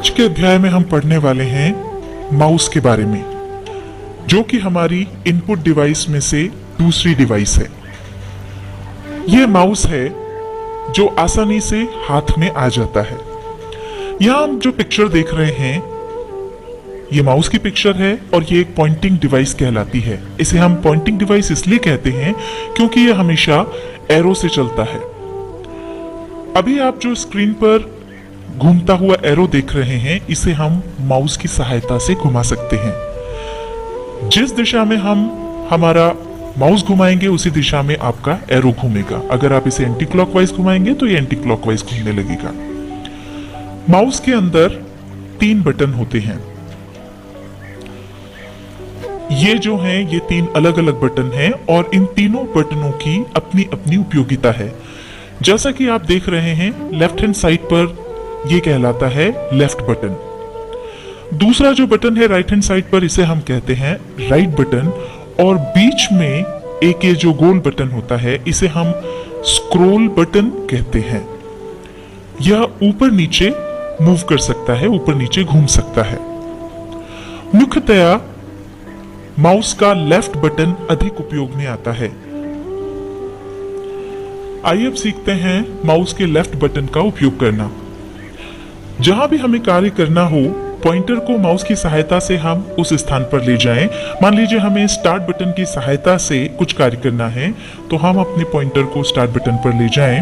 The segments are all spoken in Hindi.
आज के अध्याय में हम पढ़ने वाले हैं माउस के बारे में, जो कि हमारी इनपुट डिवाइस में से दूसरी डिवाइस है। यह माउस है जो आसानी से हाथ में आ जाता है। यहां हम जो पिक्चर देख रहे हैं ये माउस की पिक्चर है और ये एक पॉइंटिंग डिवाइस कहलाती है। इसे हम पॉइंटिंग डिवाइस इसलिए कहते हैं क्योंकि ये हमेशा एरो से चलता है। अभी आप जो स्क्रीन पर घूमता हुआ एरो देख रहे हैं इसे हम माउस की सहायता से घुमा सकते हैं। जिस दिशा में हम हमारा माउस घुमाएंगे उसी दिशा में आपका एरो घूमेगा। अगर आप इसे एंटी क्लॉकवाइज घुमाएंगे तो ये एंटी क्लॉकवाइज घूमने लगेगा। माउस के अंदर 3 बटन होते हैं। ये जो हैं ये 3 अलग अलग बटन हैं और इन तीनों बटनों की अपनी अपनी उपयोगिता है। जैसा कि आप देख रहे हैं लेफ्ट हैंड साइड पर ये कहलाता है लेफ्ट बटन। दूसरा जो बटन है राइट हैंड साइड पर इसे हम कहते हैं राइट बटन और बीच में एक ये जो गोल बटन होता है इसे हम स्क्रॉल बटन कहते हैं। यह ऊपर नीचे मूव कर सकता है, ऊपर नीचे घूम सकता है। मुख्यतया माउस का लेफ्ट बटन अधिक उपयोग में आता है। आइए अब सीखते हैं माउस के लेफ्ट बटन का उपयोग करना। जहां भी हमें कार्य करना हो पॉइंटर को माउस की सहायता से हम उस स्थान पर ले जाएं। मान लीजिए हमें स्टार्ट बटन की सहायता से कुछ कार्य करना है तो हम अपने पॉइंटर को स्टार्ट बटन पर ले जाएं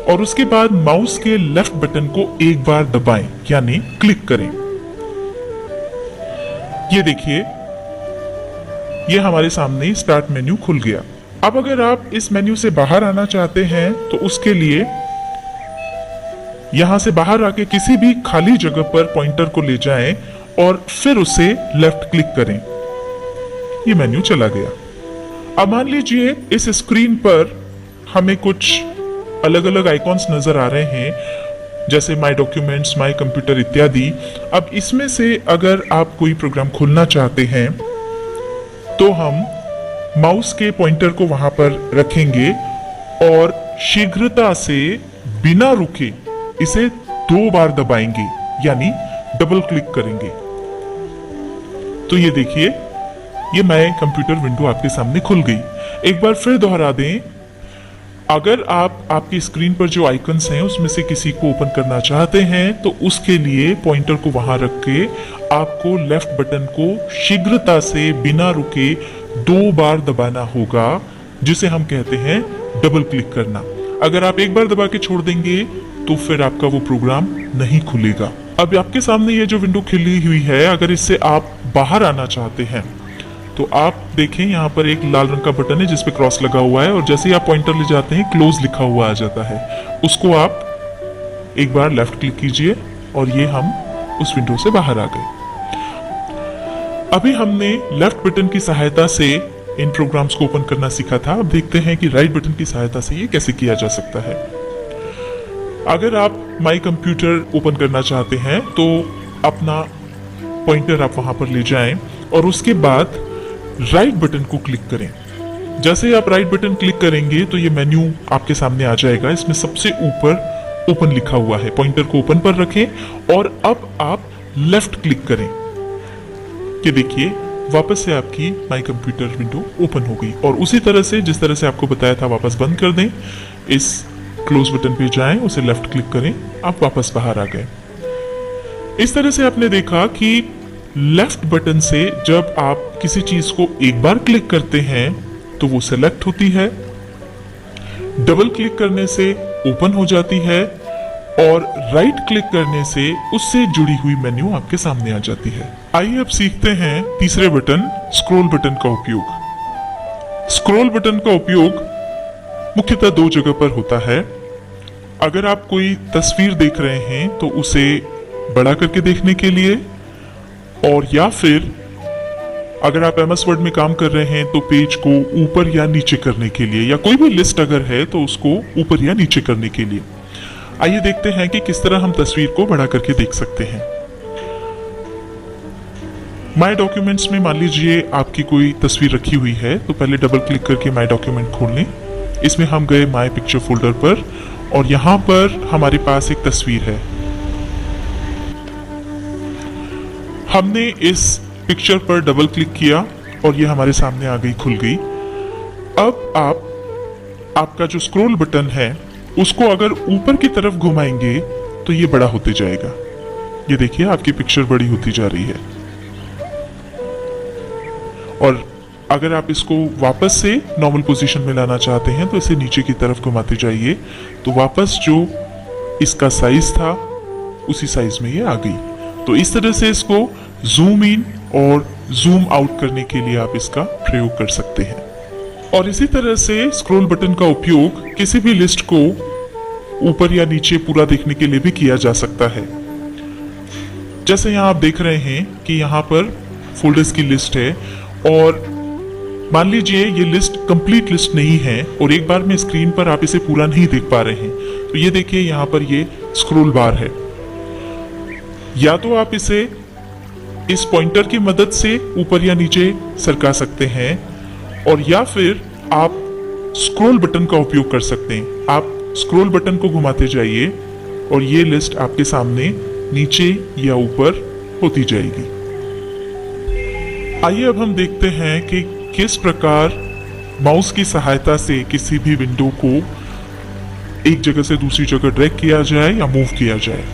और उसके बाद माउस के लेफ्ट बटन को एक बार दबाएं यानी क्लिक करें। ये देखिए ये हमारे सामने स्टार्ट मेन्यू खुल गया। अब अगर आप इस मेन्यू से बाहर आना चाहते हैं तो उसके लिए यहां से बाहर आके किसी भी खाली जगह पर पॉइंटर को ले जाएं और फिर उसे लेफ्ट क्लिक करें। ये मेन्यू चला गया। अब मान लीजिए इस स्क्रीन पर हमें कुछ अलग अलग आइकॉन्स नजर आ रहे हैं जैसे माय डॉक्यूमेंट्स, माय कंप्यूटर इत्यादि। अब इसमें से अगर आप कोई प्रोग्राम खोलना चाहते हैं तो हम माउस के पॉइंटर को वहां पर रखेंगे और शीघ्रता से बिना रुके इसे 2 बार दबाएंगे यानी डबल क्लिक करेंगे। तो ये देखिए ये माय कंप्यूटर विंडो आपके सामने खुल गई। एक बार फिर दोहरा दें, अगर आप आपकी स्क्रीन पर जो आइकन्स हैं उसमें से किसी को ओपन करना चाहते हैं तो उसके लिए पॉइंटर को वहां रख के आपको लेफ्ट बटन को शीघ्रता से बिना रुके 2 बार दबाना होगा, जिसे हम कहते हैं डबल क्लिक करना। अगर आप एक बार दबा के छोड़ देंगे तो फिर आपका वो प्रोग्राम नहीं खुलेगा। अब आपके सामने ये जो विंडो खिली हुई है, अगर इससे आप बाहर आना चाहते हैं तो आप देखें यहाँ पर एक लाल रंग का बटन है जिसपे क्रॉस लगा हुआ है और जैसे ही आप पॉइंटर ले जाते हैं क्लोज लिखा हुआ आ जाता है। उसको आप एक बार लेफ्ट क्लिक कीजिए और ये हम उस विंडो से बाहर आ गए। अभी हमने लेफ्ट बटन की सहायता से इन प्रोग्राम्स को ओपन करना सीखा था। अब देखते हैं कि राइट बटन की सहायता से ये कैसे किया जा सकता है। अगर आप माय कंप्यूटर ओपन करना चाहते हैं तो अपना पॉइंटर आप वहां पर ले जाएं और उसके बाद राइट बटन को क्लिक करें। जैसे आप राइट बटन क्लिक करेंगे तो ये मेन्यू आपके सामने आ जाएगा। इसमें सबसे ऊपर ओपन लिखा हुआ है। पॉइंटर को ओपन पर रखें और अब आप लेफ्ट क्लिक करें। ये देखिए वापस से आपकी माय कंप्यूटर विंडो ओपन हो गई और उसी तरह से जिस तरह से आपको बताया था वापस बंद कर दें। इस क्लोज बटन पे जाएं, उसे लेफ्ट क्लिक करें, आप वापस बाहर आ गए। इस तरह से आपने देखा कि लेफ्ट बटन से जब आप किसी चीज को एक बार क्लिक करते हैं तो वो सेलेक्ट होती है, डबल क्लिक करने से ओपन हो जाती है और राइट क्लिक करने से उससे जुड़ी हुई मेन्यू आपके सामने आ जाती है। आइए अब सीखते हैं तीसरे बटन स्क्रॉल बटन का उपयोग। स्क्रॉल बटन का उपयोग मुख्यतः 2 जगह पर होता है। अगर आप कोई तस्वीर देख रहे हैं तो उसे बड़ा करके देखने के लिए, और या फिर अगर आप MS वर्ड में काम कर रहे हैं तो पेज को ऊपर या नीचे करने के लिए, या कोई भी लिस्ट अगर है तो उसको ऊपर या नीचे करने के लिए। आइए देखते हैं कि किस तरह हम तस्वीर को बड़ा करके देख सकते हैं। माय डॉक्यूमेंट्स में मान लीजिए आपकी कोई तस्वीर रखी हुई है तो पहले डबल क्लिक करके माय डॉक्यूमेंट खोल लें। इसमें हम गए माय पिक्चर फोल्डर पर और यहाँ पर हमारे पास एक तस्वीर है। हमने इस पिक्चर पर डबल क्लिक किया और ये हमारे सामने आ गई, खुल गई। अब आपका जो स्क्रॉल बटन है उसको अगर ऊपर की तरफ घुमाएंगे तो ये बड़ा होते जाएगा। ये देखिए आपकी पिक्चर बड़ी होती जा रही है। और अगर आप इसको वापस से नॉर्मल पोजीशन में लाना चाहते हैं तो इसे नीचे की तरफ घुमाते जाइए, तो वापस जो इसका साइज था उसी साइज में ये आ गई। तो इस तरह से इसको जूम इन और जूम आउट करने के लिए आप इसका प्रयोग कर सकते हैं। और इसी तरह से स्क्रॉल बटन का उपयोग किसी भी लिस्ट को ऊपर या नीचे पूरा देखने के लिए भी किया जा सकता है। जैसे यहाँ आप देख रहे हैं कि यहाँ पर फोल्डर्स की लिस्ट है और मान लीजिए ये लिस्ट कंप्लीट लिस्ट नहीं है और एक बार में स्क्रीन पर आप इसे पूरा नहीं देख पा रहे हैं, तो ये देखिए यहाँ पर ये स्क्रॉल बार है। या तो आप इसे इस पॉइंटर की मदद से ऊपर या नीचे सरका सकते हैं और या फिर आप स्क्रॉल बटन का उपयोग कर सकते हैं। आप स्क्रॉल बटन को घुमाते जाइए और ये लिस्ट आपके सामने नीचे या ऊपर होती जाएगी। आइए अब हम देखते हैं कि किस प्रकार माउस की सहायता से किसी भी विंडो को एक जगह से दूसरी जगह ड्रैग किया जाए या मूव किया जाए।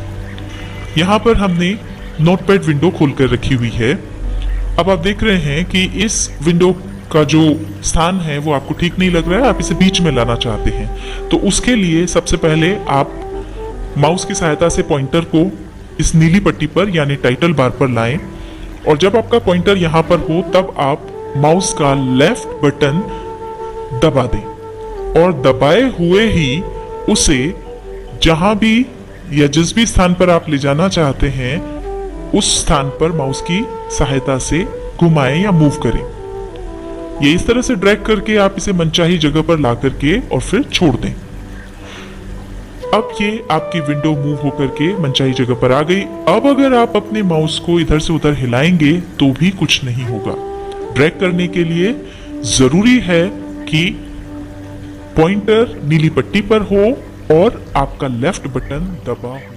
यहाँ पर हमने नोटपैड विंडो खोलकर रखी हुई है। अब आप देख रहे हैं कि इस विंडो का जो स्थान है वो आपको ठीक नहीं लग रहा है, आप इसे बीच में लाना चाहते हैं। तो उसके लिए सबसे पहले आप माउस की सहायता से पॉइंटर को इस नीली पट्टी पर यानी टाइटल बार पर लाएं और जब आपका पॉइंटर यहाँ पर हो तब आप माउस का लेफ्ट बटन दबा दें और दबाए हुए ही उसे जहां भी या जिस भी स्थान पर आप ले जाना चाहते हैं उस स्थान पर माउस की सहायता से घुमाएं या मूव करें। ये इस तरह से ड्रैग करके आप इसे मनचाही जगह पर ला करके और फिर छोड़ दें। अब ये आपकी विंडो मूव होकर के मनचाही जगह पर आ गई। अब अगर आप अपने माउस को इधर से उधर हिलाएंगे तो भी कुछ नहीं होगा। ड्रैग करने के लिए जरूरी है कि पॉइंटर नीली पट्टी पर हो और आपका लेफ्ट बटन दबा हो।